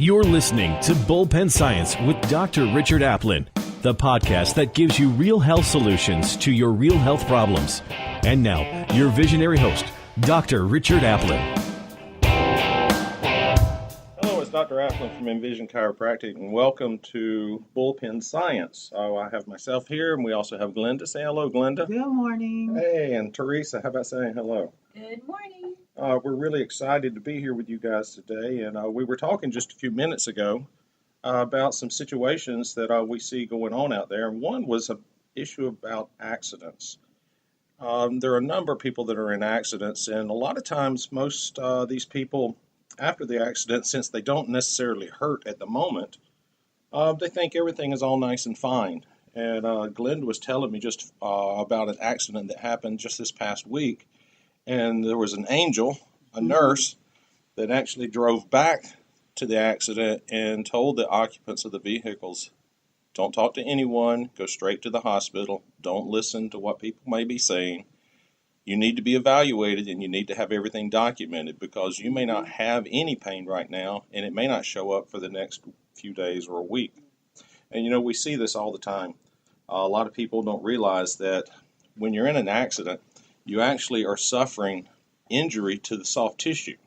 You're listening to Bullpen Science with Dr. Richard Aplin, the podcast that gives you real health solutions to your real health problems. And now, your visionary host, Dr. Richard Aplin. Hello, it's Dr. Aplin from Invision Chiropractic, and welcome to Bullpen Science. I have myself here, and we also have Glenda. Say hello, Glenda. Good morning. Hey, and Teresa, how about saying hello? Good morning. We're really excited to be here with you guys today, and we were talking just a few minutes ago about some situations that we see going on out there, and one was an issue about accidents. There are a number of people that are in accidents, and a lot of times most these people, after the accident, since they don't necessarily hurt at the moment, they think everything is all nice and fine. And Glenda was telling me just about an accident that happened just this past week. And there was an angel, a nurse, that actually drove back to the accident and told the occupants of the vehicles, don't talk to anyone, go straight to the hospital, don't listen to what people may be saying. You need to be evaluated and you need to have everything documented because you may not have any pain right now and it may not show up for the next few days or a week. And you know, we see this all the time. A lot of people don't realize that when you're in an accident, you actually are suffering injury to the soft tissue.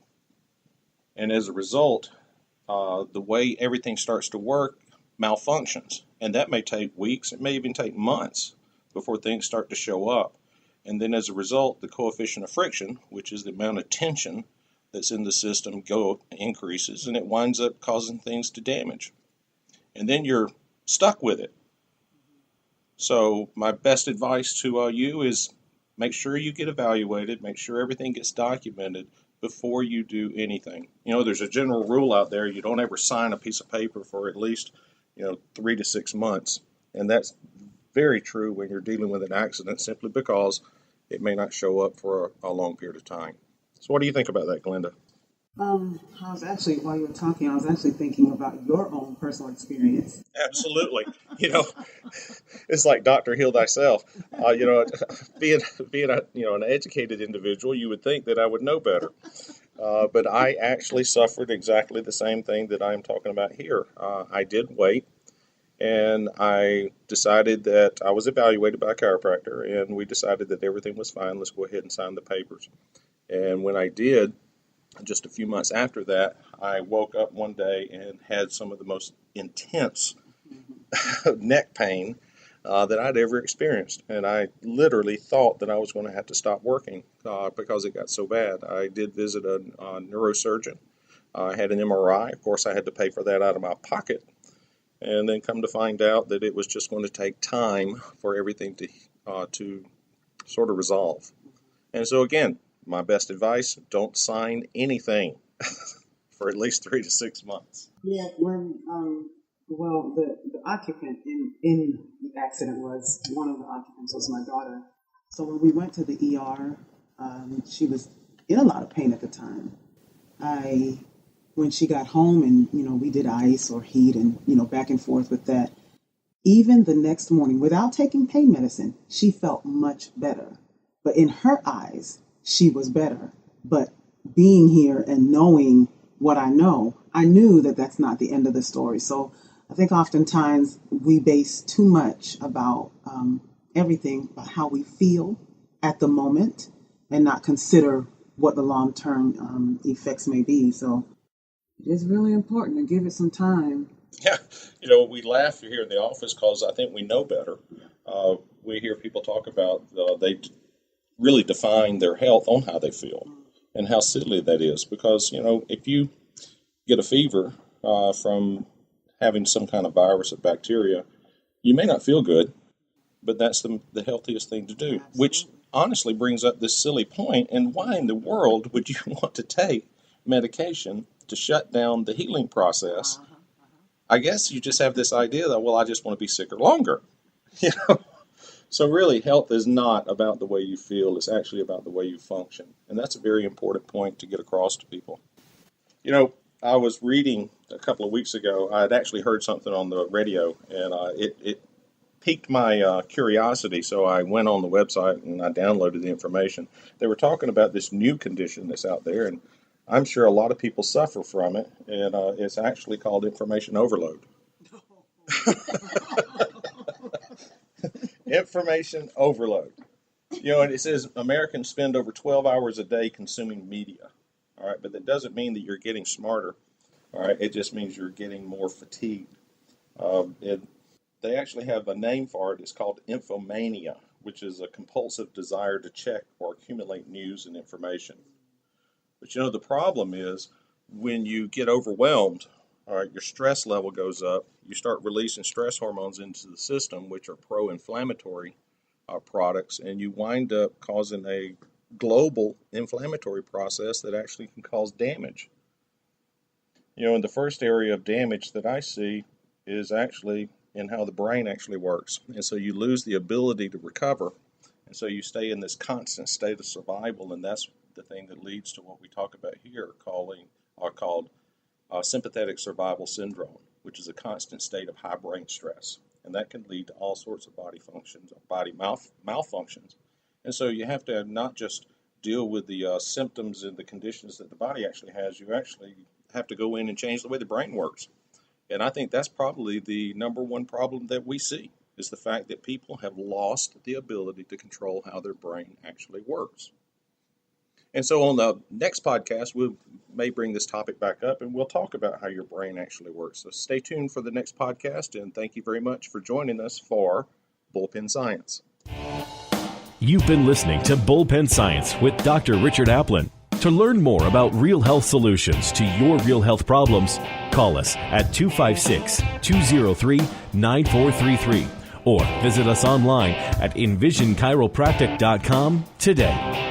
And as a result, the way everything starts to work malfunctions. And that may take weeks, it may even take months before things start to show up. And then as a result, the coefficient of friction, which is the amount of tension that's in the system, increases, and it winds up causing things to damage. And then you're stuck with it. So my best advice to you is make sure you get evaluated, make sure everything gets documented before you do anything. You know, there's a general rule out there, you don't ever sign a piece of paper for at least, 3 to 6 months. And that's very true when you're dealing with an accident simply because it may not show up for a long period of time. So what do you think about that, Glenda? While you were talking, I was actually thinking about your own personal experience. Absolutely. It's like Dr. Heal Thyself. Being an educated individual, you would think that I would know better. But I actually suffered exactly the same thing that I'm talking about here. I did wait, and I decided that I was evaluated by a chiropractor, and we decided that everything was fine. Let's go ahead and sign the papers. And when I did, just a few months after that, I woke up one day and had some of the most intense neck pain that I'd ever experienced. And I literally thought that I was going to have to stop working because it got so bad. I did visit a neurosurgeon. I had an MRI. Of course, I had to pay for that out of my pocket. And then come to find out that it was just going to take time for everything to sort of resolve. And so again, my best advice, don't sign anything for at least 3 to 6 months. Yeah, when, the occupant in the accident one of the occupants was my daughter. So when we went to the ER, she was in a lot of pain at the time. When she got home and, we did ice or heat and, back and forth with that, even the next morning, without taking pain medicine, she felt much better. But in her eyes, she was better. But being here and knowing what I know, I knew that that's not the end of the story. So I think oftentimes we base too much about everything, about how we feel at the moment and not consider what the long-term effects may be. So it's really important to give it some time. Yeah, we laugh here in the office because I think we know better. We hear people talk about they really define their health on how they feel and how silly that is because, if you get a fever from having some kind of virus or bacteria, you may not feel good, but that's the healthiest thing to do, which honestly brings up this silly point. And why in the world would you want to take medication to shut down the healing process? I guess you just have this idea that, I just want to be sicker longer, So really, health is not about the way you feel. It's actually about the way you function. And that's a very important point to get across to people. I was reading a couple of weeks ago. I had actually heard something on the radio, and it piqued my curiosity. So I went on the website and I downloaded the information. They were talking about this new condition that's out there, and I'm sure a lot of people suffer from it, and it's actually called information overload. Information overload. And it says Americans spend over 12 hours a day consuming media. All right, but that doesn't mean that you're getting smarter. All right, it just means you're getting more fatigued. They actually have a name for it. It's called infomania, which is a compulsive desire to check or accumulate news and information. But the problem is when you get overwhelmed, all right, your stress level goes up. You start releasing stress hormones into the system, which are pro-inflammatory products, and you wind up causing a global inflammatory process that actually can cause damage. And the first area of damage that I see is actually in how the brain actually works. And so you lose the ability to recover. And so you stay in this constant state of survival. And that's the thing that leads to what we talk about here called sympathetic survival syndrome, which is a constant state of high brain stress. And that can lead to all sorts of body functions, or body malfunctions. And so you have to not just deal with the symptoms and the conditions that the body actually has, you actually have to go in and change the way the brain works. And I think that's probably the number one problem that we see, is the fact that people have lost the ability to control how their brain actually works. And so on the next podcast, we may bring this topic back up and we'll talk about how your brain actually works. So stay tuned for the next podcast, and thank you very much for joining us for Bullpen Science. You've been listening to Bullpen Science with Dr. Richard Aplin. To learn more about real health solutions to your real health problems, call us at 256-203-9433 or visit us online at envisionchiropractic.com today.